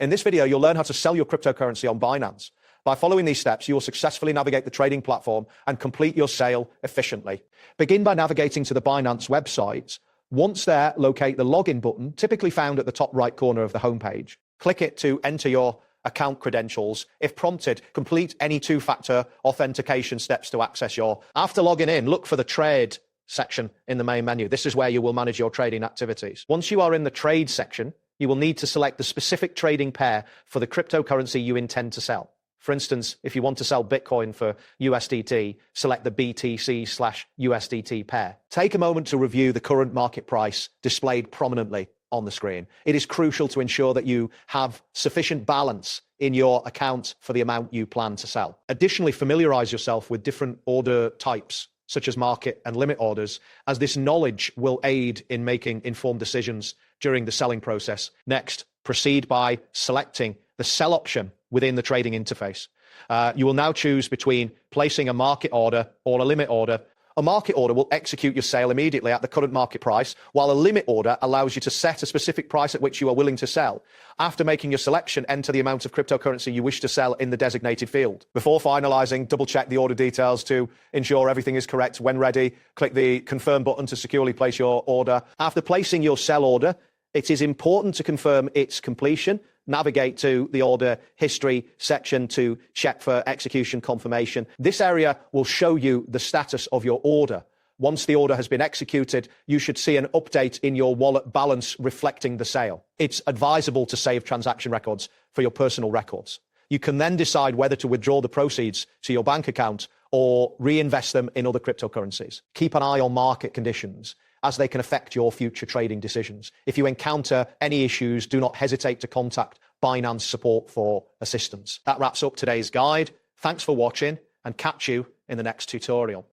In this video, you'll learn how to sell your cryptocurrency on Binance. By following these steps, you will successfully navigate the trading platform and complete your sale efficiently. Begin by navigating to the Binance website. Once there, locate the login button, typically found at the top right corner of the homepage. Click it to enter your account credentials. If prompted, complete any two-factor authentication steps to access your. After logging in, look for the trade section in the main menu. This is where you will manage your trading activities. Once you are in the trade section, you will need to select the specific trading pair for the cryptocurrency you intend to sell. For instance, if you want to sell Bitcoin for USDT, select the BTC/USDT pair. Take a moment to review the current market price displayed prominently on the screen. It is crucial to ensure that you have sufficient balance in your account for the amount you plan to sell. Additionally, familiarize yourself with different order types, such as market and limit orders, as this knowledge will aid in making informed decisions during the selling process. Next, proceed by selecting the sell option within the trading interface. You will now choose between placing a market order or a limit order. A market order will execute your sale immediately at the current market price, while a limit order allows you to set a specific price at which you are willing to sell. After making your selection, enter the amount of cryptocurrency you wish to sell in the designated field. Before finalizing, double-check the order details to ensure everything is correct. When ready, click the confirm button to securely place your order. After placing your sell order, it is important to confirm its completion. Navigate to the order history section to check for execution confirmation. This area will show you the status of your order. Once the order has been executed, you should see an update in your wallet balance reflecting the sale. It's advisable to save transaction records for your personal records. You can then decide whether to withdraw the proceeds to your bank account or reinvest them in other cryptocurrencies. Keep an eye on market conditions, as they can affect your future trading decisions. If you encounter any issues, do not hesitate to contact Binance support for assistance. That wraps up today's guide. Thanks for watching, and catch you in the next tutorial.